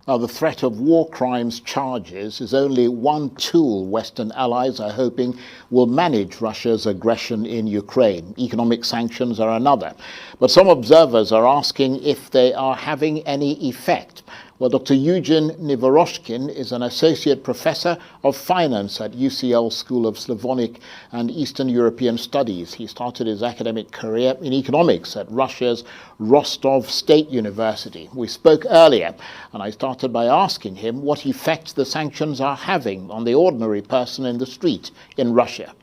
Now, the threat of war crimes charges is only one tool Western allies are hoping will manage Russia's aggression in Ukraine. Economic sanctions are another. But some observers are asking if they are having any effect. Well, Dr. Eugene Nivorozhkin is an associate professor of finance at UCL School of Slavonic and Eastern European Studies. He started his academic career in economics at Russia's Rostov State University. We spoke earlier, and I started by asking him what effect the sanctions are having on the ordinary person in the street in Russia.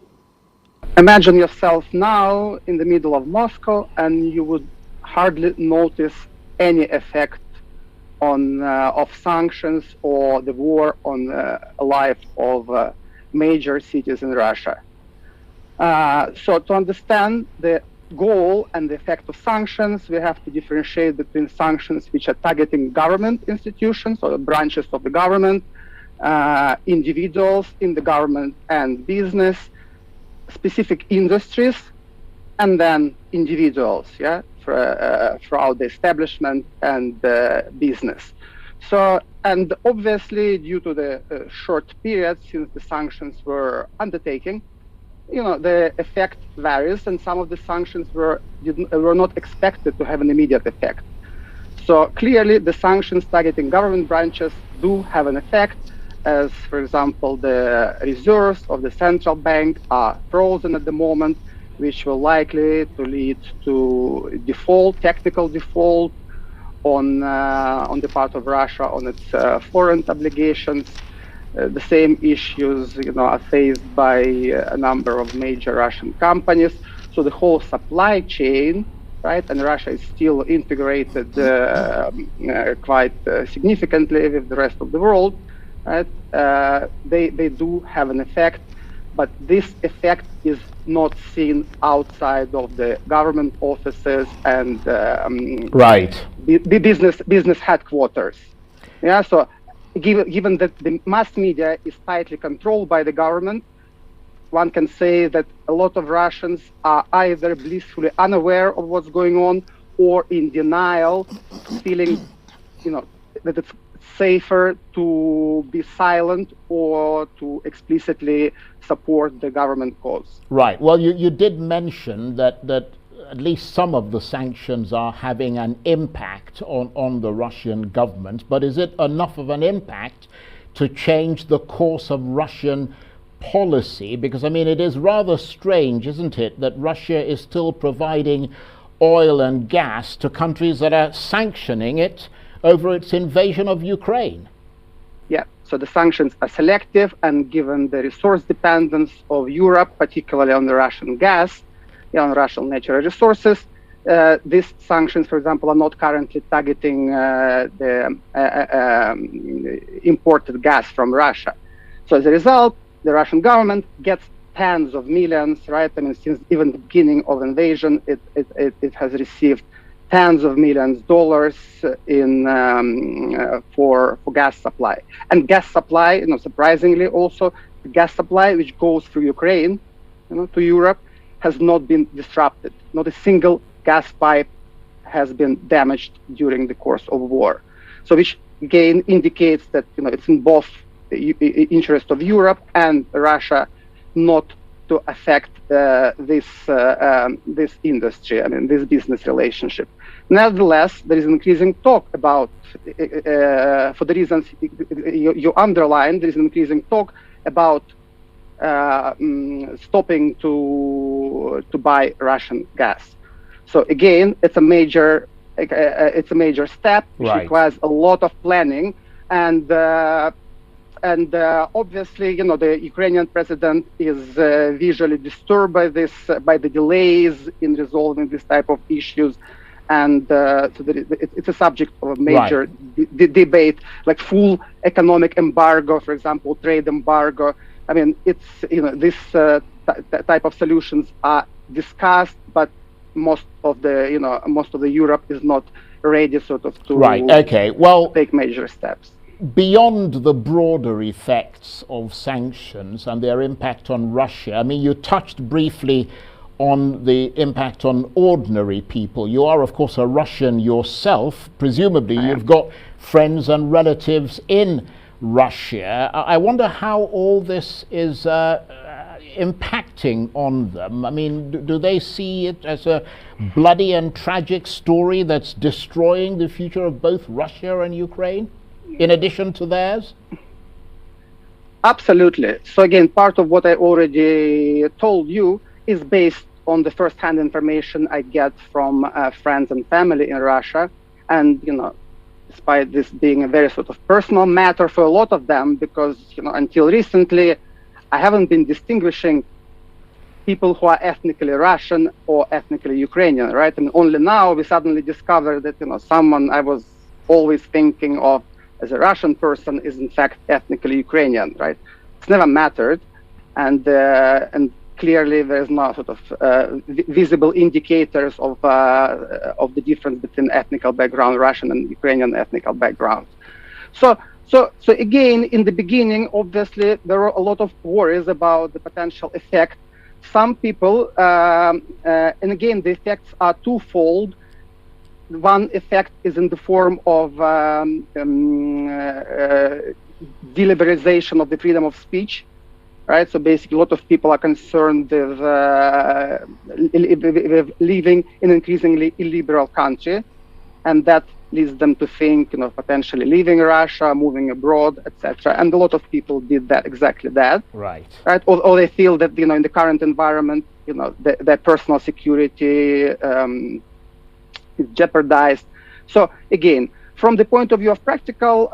Imagine yourself now in the middle of Moscow, and you would hardly notice any effect of sanctions or the war on the life of major cities in Russia. So to understand the goal and the effect of sanctions, we have to differentiate between sanctions which are targeting government institutions or branches of the government, individuals in the government and business, specific industries, and then individuals, throughout the establishment and business. So, and obviously, due to the short period since the sanctions were undertaken, the effect varies, and some of the sanctions were not expected to have an immediate effect. So clearly, the sanctions targeting government branches do have an effect, as, for example, the reserves of the central bank are frozen at the moment, which will likely to lead to default, technical default on the part of Russia on its foreign obligations. The same issues, are faced by a number of major Russian companies. So the whole supply chain, right, and Russia is still integrated quite significantly with the rest of the world, right? They do have an effect. But this effect is not seen outside of the government offices and business headquarters. Yeah, so given that the mass media is tightly controlled by the government, one can say that a lot of Russians are either blissfully unaware of what's going on or in denial, feeling, that it's safer to be silent or to explicitly support the government cause. Right. Well, you did mention that at least some of the sanctions are having an impact on the Russian government, but is it enough of an impact to change the course of Russian policy? Because, it is rather strange, isn't it, that Russia is still providing oil and gas to countries that are sanctioning it over its invasion of Ukraine. Yeah, so the sanctions are selective, and given the resource dependence of Europe, particularly on the Russian gas, on Russian natural resources, these sanctions, for example, are not currently targeting the imported gas from Russia. So as a result, the Russian government gets tens of millions, right? Since even the beginning of invasion, it has received tens of millions of dollars in for gas supply. And gas supply, surprisingly also, the gas supply which goes through Ukraine, to Europe, has not been disrupted. Not a single gas pipe has been damaged during the course of war. So which again indicates that it's in both the interest of Europe and Russia not to affect this industry, this business relationship. Nevertheless, there is increasing talk about, for the reasons you underlined, there is increasing talk about stopping to buy Russian gas. So again, it's a major step, which requires a lot of planning, and obviously, the Ukrainian president is visually disturbed by this, by the delays in resolving this type of issues. And so it's a subject of a major debate, like full economic embargo, for example, trade embargo. It's this type of solutions are discussed, but most of the Europe is not ready, sort of, to take major steps. Beyond the broader effects of sanctions and their impact on Russia, you touched briefly on the impact on ordinary people? You are, of course, a Russian yourself. Presumably, you've got friends and relatives in Russia. I wonder how all this is impacting on them. I mean, do they see it as a bloody and tragic story that's destroying the future of both Russia and Ukraine, in addition to theirs? Absolutely. So again, part of what I already told you is based on the first-hand information I get from friends and family in Russia. And, despite this being a very sort of personal matter for a lot of them, because, until recently, I haven't been distinguishing people who are ethnically Russian or ethnically Ukrainian, right? And only now we suddenly discover that, someone I was always thinking of as a Russian person is in fact ethnically Ukrainian, right? It's never mattered, and clearly there's no sort of visible indicators of the difference between ethnical background, Russian and Ukrainian ethnical background. So again, in the beginning, obviously there were a lot of worries about the potential effect. Some people, and again, the effects are twofold. One effect is in the form of deliberation of the freedom of speech, right? So basically, a lot of people are concerned with living in an increasingly illiberal country, and that leads them to think, potentially leaving Russia, moving abroad, etc. And a lot of people did that, exactly that. Right. Right. Or they feel that, in the current environment, their personal security is jeopardized. So again, from the point of view of practical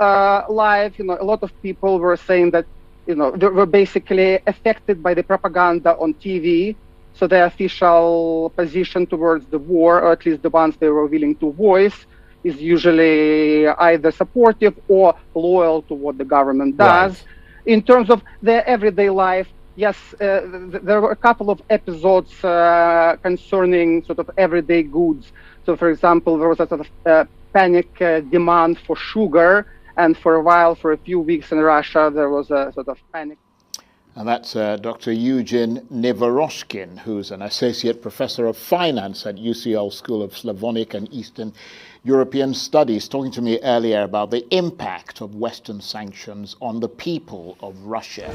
life, a lot of people were saying that, they were basically affected by the propaganda on TV. So their official position towards the war, or at least the ones they were willing to voice, is usually either supportive or loyal to what the government does. Right. In terms of their everyday life, yes, there were a couple of episodes concerning sort of everyday goods. So, for example, there was a sort of panic demand for sugar, and for a while, for a few weeks in Russia, there was a sort of panic. And that's Dr. Eugene Nivorozhkin, who's an associate professor of finance at UCL School of Slavonic and Eastern European Studies, talking to me earlier about the impact of Western sanctions on the people of Russia.